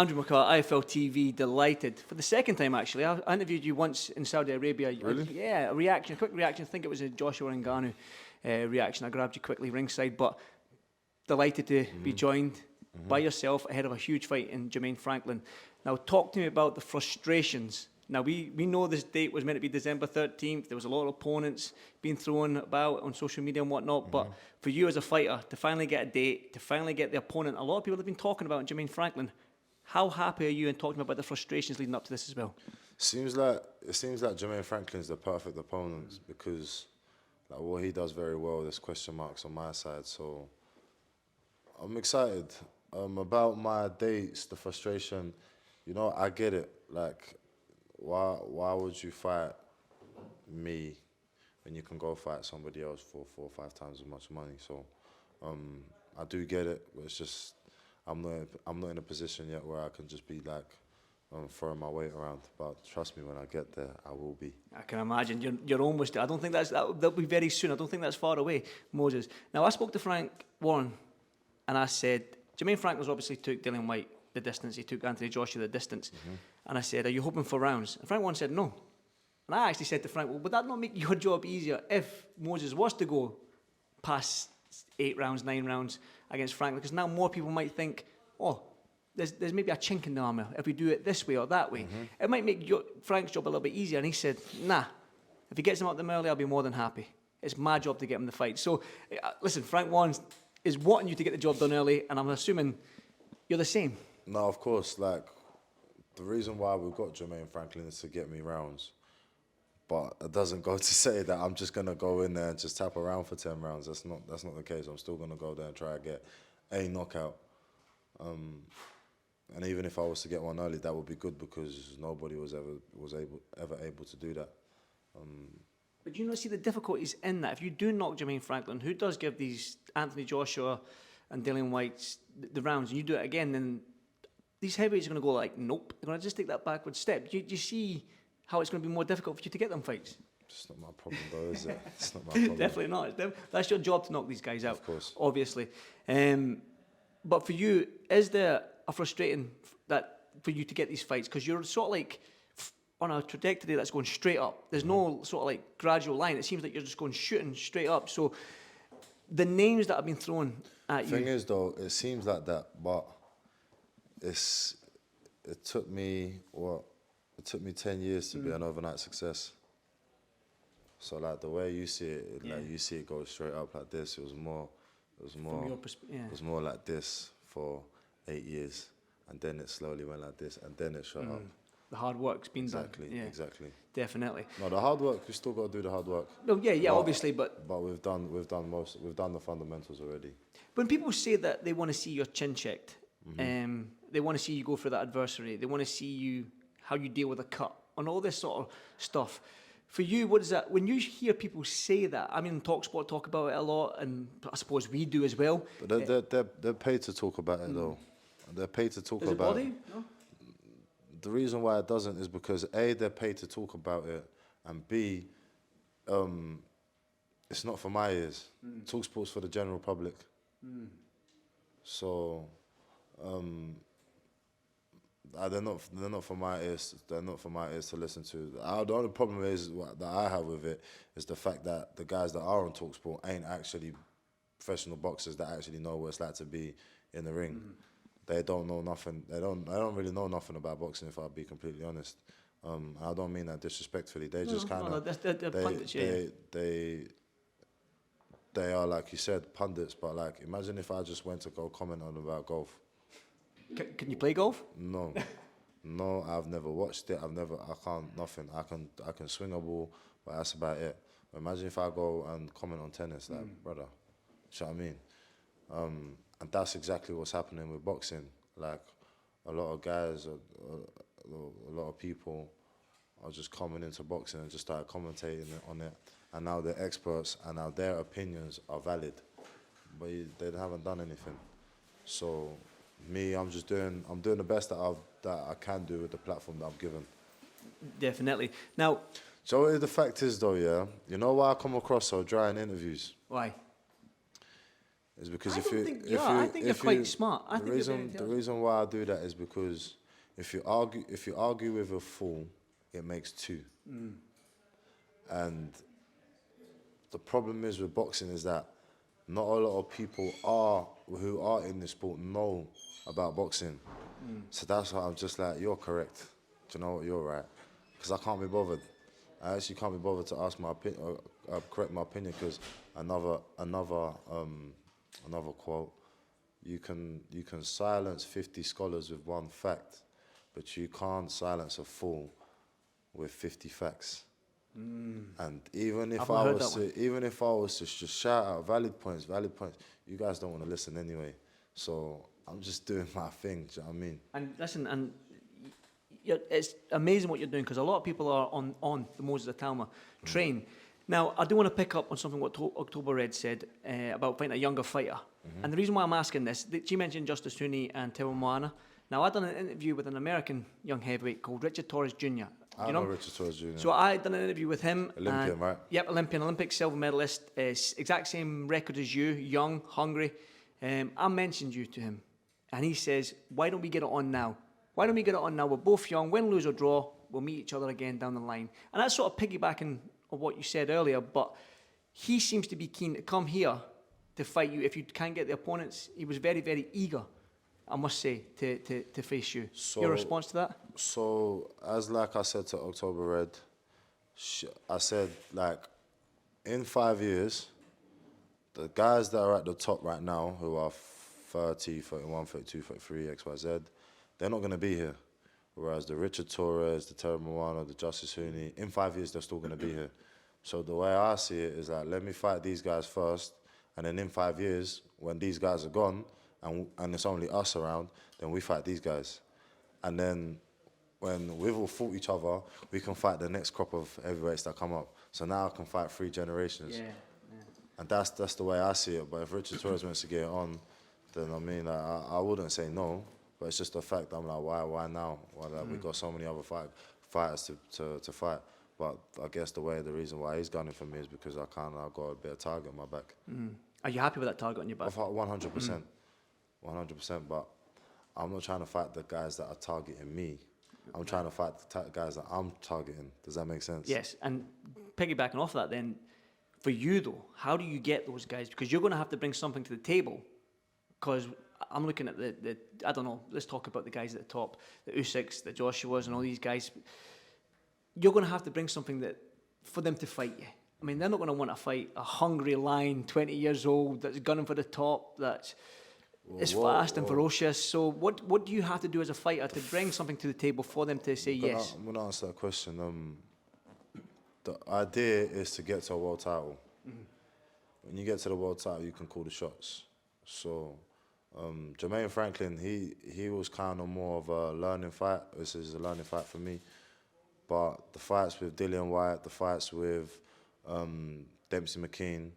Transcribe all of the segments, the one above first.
Andrew McCart, IFLTV, delighted. For the second time, actually. I interviewed you once in Saudi Arabia. Really? Yeah, a quick reaction. I think it was a Joshua Ngannou reaction. I grabbed you quickly ringside, but delighted to be joined by yourself ahead of a huge fight in Jermaine Franklin. Now, talk to me about the frustrations. Now, we know this date was meant to be December 13th. There was a lot of opponents being thrown about on social media and whatnot. But for you as a fighter, to finally get a date, to finally get the opponent, a lot of people have been talking about Jermaine Franklin. How happy are you in talking about the frustrations leading up to this as well? It seems like Jermaine Franklin's the perfect opponent because like what he does very well, there's question marks on my side. So I'm excited. About my dates, the frustration, you know, I get it. Like, why would you fight me when you can go fight somebody else for 4 or 5 times as much money? So I do get it, but it's just I'm not in a position yet where I can just be like throwing my weight around. But trust me, when I get there, I will be. I can imagine you're almost there. I don't think that'll be very soon. I don't think that's far away, Moses. Now, I spoke to Frank Warren, and I said Jermaine Franklin obviously took Dillian Whyte the distance. He took Anthony Joshua the distance. And I said, are you hoping for rounds? And Frank Warren said no. And I actually said to Frank, well, would that not make your job easier if Moses was to go past 8 rounds, 9 rounds against Franklin? Because now more people might think, oh, there's maybe a chink in the armour if we do it this way or that way. It might make Frank's job a little bit easier. And he said, nah, if he gets him out them early, I'll be more than happy. It's my job to get him the fight. So, listen, Frank Warren is wanting you to get the job done early, and I'm assuming you're the same. No, of course. Like, the reason why we've got Jermaine Franklin is to get me rounds. But it doesn't go to say that I'm just going to go in there and just tap around for 10 rounds. That's not the case. I'm still going to go there and try to get a knockout. And even if I was to get one early, that would be good because nobody was ever able to do that. But do you not see the difficulties in that? If you do knock Jermaine Franklin, who does give these Anthony Joshua and Dillian Whyte the rounds, and you do it again, then these heavyweights are going to go like, nope, they're going to just take that backward step. Do you see how it's going to be more difficult for you to get them fights? It's not my problem though, is it? It's not my problem. Definitely not. That's your job to knock these guys out, of course. Obviously. But for you, is there a frustrating that for you to get these fights? Because you're sort of like on a trajectory that's going straight up. There's no sort of like gradual line. It seems like you're just going shooting straight up. So the names that have been thrown at you... The thing is though, it seems like that, but it took me 10 years to be an overnight success. So like the way you see it, like you see it go straight up like this. It was more like this for 8 years, and then it slowly went like this, and then it shot up. The hard work's been exactly, done. Yeah, exactly. Definitely. No, the hard work, we still got to do the hard work. No, yeah, obviously, but we've done the fundamentals already. When people say that they want to see your chin checked, they want to see you go for that adversary, they want to see how you deal with a cut, and all this sort of stuff. For you, what is that? When you hear people say that, I mean, TalkSport talk about it a lot, and I suppose we do as well. But they're paid to talk about it though. They're paid to talk about it. No? The reason why it doesn't is because A, they're paid to talk about it, and B, it's not for my ears. TalkSport's for the general public. So, they're not for my ears. They're not for my ears to listen to. The only problem that I have with it is the fact that the guys that are on TalkSport ain't actually professional boxers that actually know what it's like to be in the ring. They don't know nothing. They don't really know nothing about boxing, if I'll be completely honest. I don't mean that disrespectfully. They just kind of they are, like you said, pundits. But like, imagine if I just went to go comment on about golf. Can you play golf? No, no. I've never watched it. I can't. Nothing. I can swing a ball, but that's about it. Imagine if I go and comment on tennis, like brother. You know what I mean? And that's exactly what's happening with boxing. Like, a lot of guys, a lot of people are just coming into boxing and just start commentating on it. And now they're experts, and now their opinions are valid. But they haven't done anything. So, me, I'm doing the best that I can do with the platform that I'm given. Definitely. Now... So the fact is though, yeah, you know why I come across so dry in interviews? Why? is because I think you're quite smart. I think you're very the intelligent. reason why I do that is because if you argue with a fool, it makes two. And the problem is with boxing is that not a lot of people who are in this sport know about boxing. So that's why I'm just like, you're correct. Do you know what? You're right. Because I can't be bothered. I actually can't be bothered to ask my opinion, or correct my opinion, because another quote, you can silence 50 scholars with one fact, but you can't silence a fool with 50 facts. And even if I was to just shout out valid points, you guys don't want to listen anyway. So I'm just doing my thing. Do you know what I mean? And listen, it's amazing what you're doing, because a lot of people are on the Moses Itauma train. Now, I do want to pick up on something what October Red said about finding a younger fighter. And the reason why I'm asking this, she mentioned Justice Rooney and Itauma. Now, I done an interview with an American young heavyweight called Richard Torres Jr. I know Richard Torres Jr. So I done an interview with him. Olympian, right? Yep, Olympic silver medalist, exact same record as you, young, hungry. I mentioned you to him, and he says, why don't we get it on now? Why don't we get it on now? We're both young, win, lose or draw, we'll meet each other again down the line. And that's sort of piggybacking on what you said earlier, but he seems to be keen to come here to fight you. If you can't get the opponents, he was very, very eager, I must say, to face you. So, your response to that? So, as like I said to October Red, I said, like, in 5 years, the guys that are at the top right now, who are 30, 31, 32, 33, XYZ, they're not going to be here. Whereas the Richard Torres, the Terry Moana, the Justice Rooney, in 5 years, they're still going to be here. So the way I see it is that let me fight these guys first, and then in 5 years, when these guys are gone, and it's only us around, then we fight these guys. And then when we've all fought each other, we can fight the next crop of heavyweights that come up. So now I can fight 3 generations. Yeah. And that's the way I see it. But if Richard Torres wants to get it on, then I mean, I wouldn't say no. But it's just the fact that I'm like, why now? Why we've got so many other fighters to fight. But I guess the reason why he's gunning for me is because I got a bit of target on my back. Are you happy with that target on your back? 100%. 100%. But I'm not trying to fight the guys that are targeting me. I'm trying to fight the guys that I'm targeting. Does that make sense? Yes, and piggybacking off that then, for you though, how do you get those guys? Because you're going to have to bring something to the table. Because I'm looking at the I don't know, let's talk about the guys at the top, the Usyks, the Joshuas and all these guys. You're going to have to bring something that for them to fight you. I mean, they're not going to want to fight a hungry lion, 20 years old, that's gunning for the top, that's fast and ferocious. So what do you have to do as a fighter to bring something to the table for them to say yes? I'm going to answer that question. The idea is to get to a world title. When you get to the world title, you can call the shots. So Jermaine Franklin, he was kind of more of a learning fight. This is a learning fight for me. But the fights with Dillian Whyte, the fights with Dempsey McKean,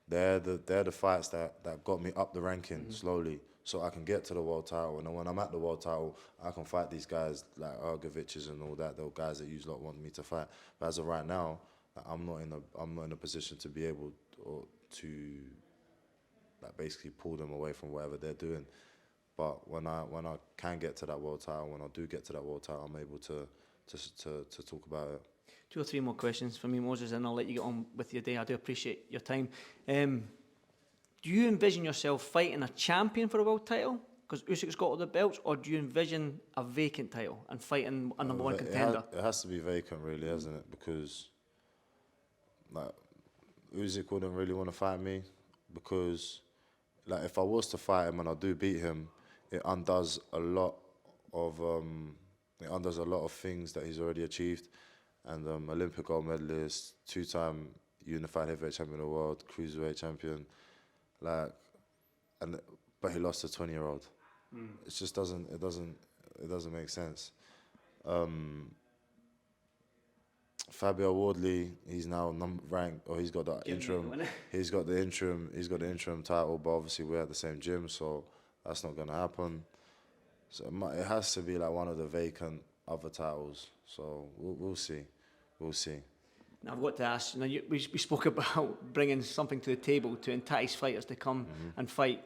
they're the fights that got me up the ranking slowly, so I can get to the world title. And then when I'm at the world title, I can fight these guys like Ergoviches and all that. Those guys that you lot want me to fight. But as of right now, I'm not in a position to be able to like basically pull them away from whatever they're doing. But when I can get to that world title, when I do get to that world title, I'm able to talk about it. 2 or 3 more questions for me, Moses, and I'll let you get on with your day. I do appreciate your time. Do you envision yourself fighting a champion for a world title? Because Usyk's got all the belts, or do you envision a vacant title and fighting a number 1 contender? It has to be vacant, really, hasn't it? Because like Usyk wouldn't really want to fight me, because like if I was to fight him and I do beat him, it undoes a lot of things that he's already achieved. And Olympic gold medalist, 2-time unified heavyweight champion of the world, cruiserweight champion, but he lost to a 20-year-old. It just doesn't make sense. Fabio Wardley, he's now ranked, or he's got the interim. He's got the interim title, but obviously we're at the same gym, so that's not gonna happen. So it has to be like one of the vacant other titles. So we'll see. Now I've got to ask. We spoke about bringing something to the table to entice fighters to come and fight.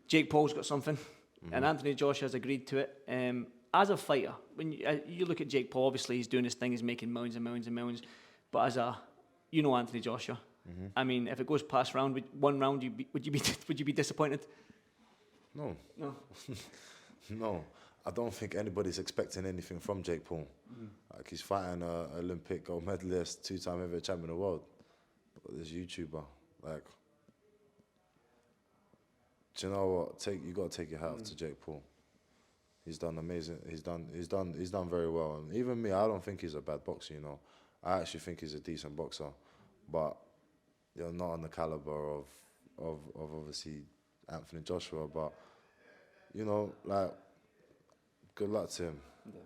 Jake Paul's got something, and Anthony Joshua has agreed to it. As a fighter, when you look at Jake Paul, obviously he's doing his thing, he's making millions and millions and millions. But as Anthony Joshua, I mean, if it goes past one round, would you be disappointed? No. No. No. I don't think anybody's expecting anything from Jake Paul. Like, he's fighting an Olympic gold medalist, 2-time heavyweight champion of the world. But this YouTuber, like, do you know what? You got to take your hat off to Jake Paul. He's done amazing. He's done very well. And even me, I don't think he's a bad boxer. I actually think he's a decent boxer, but not on the caliber of obviously Anthony Joshua. But like, good luck to him. Yeah.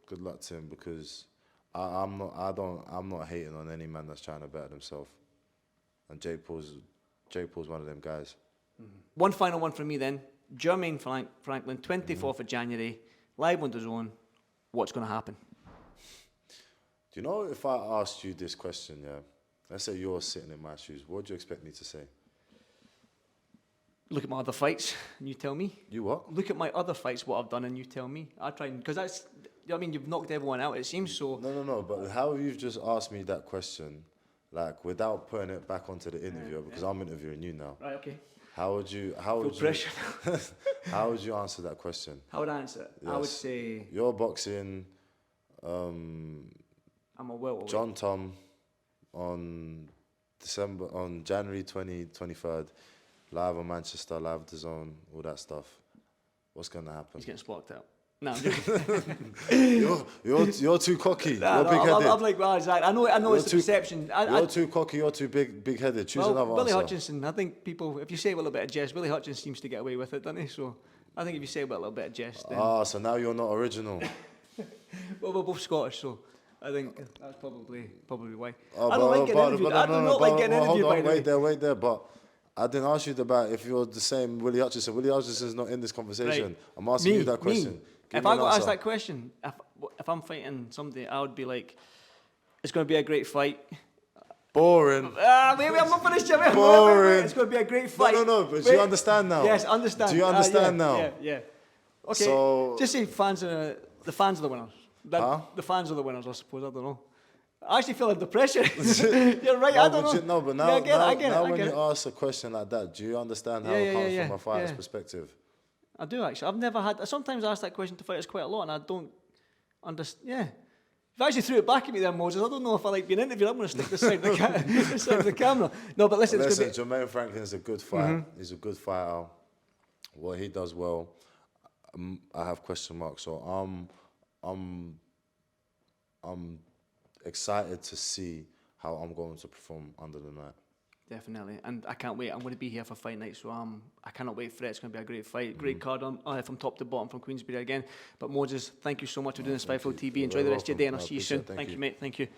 Good luck to him, because I'm not hating on any man that's trying to better himself. And Jake Paul's one of them guys. One final one from me then. Jermaine Franklin, 24th of January, live on DAZN. What's going to happen? Do you know, if I asked you this question, let's say you're sitting in my shoes, what do you expect me to say? Look at my other fights, and you tell me. You what? Look at my other fights, what I've done, and you tell me. I try, because that's, you've knocked everyone out, it seems so. No, but how you've just asked me that question, like, without putting it back onto the interviewer, because I'm interviewing you now. Right, okay. How would you how would you answer that question? How would I answer it? Yes. I would say, you're boxing I'm a welterweight. John Tom on January 23rd, live on Manchester, live at DAZN, all that stuff. What's gonna happen? He's getting sparked out. No, I'm joking. you're too cocky. You're big-headed. I'm like, well, exactly. I know it's the perception. You're too cocky. You're too big-headed. Choose another Willie answer. Hutchinson. I think people, if you say a little bit of jest, Willie Hutchinson seems to get away with it, doesn't he? So I think if you say a little bit of jest, then so now you're not original. well, we're both Scottish, so I think that's probably why. Oh, I don't like getting interviewed. I do not like getting interviewed. Hold on, wait there. But I didn't ask you about if you're the same Willie Hutchinson. Willie Hutchinson's not in this conversation. Right. I'm asking you that question. If I got asked that question, if I'm fighting somebody, I would be like, it's going to be a great fight. Boring. Maybe I'm not finished yet. Boring. It's going to be a great fight. No, but do you understand now? Yes, understand. Do you understand now? Yeah. Okay, so, just say the fans are the winners. The fans are the winners, I suppose. I don't know. I actually feel under pressure. You're right, I don't know. But now, when you ask a question like that, do you understand how it comes from a fighter's perspective? I do, actually. I've never had... I sometimes ask that question to fighters quite a lot, and I don't understand... Yeah. You've actually threw it back at me there, Moses. I don't know if I like being interviewed. I'm going to stick this side of the camera. No, but listen... Jermaine Franklin is a good fighter. He's a good fighter. What he does well, I have question marks. So I'm excited to see how I'm going to perform under the night. Definitely, and I can't wait. I'm going to be here for fight night, so I cannot wait for it. It's going to be a great fight, great card from top to bottom from Queensberry again. But Moses, thank you so much for doing this IFLTV. Enjoy the rest of your day, and I'll see you soon. Thank you, mate. Thank you.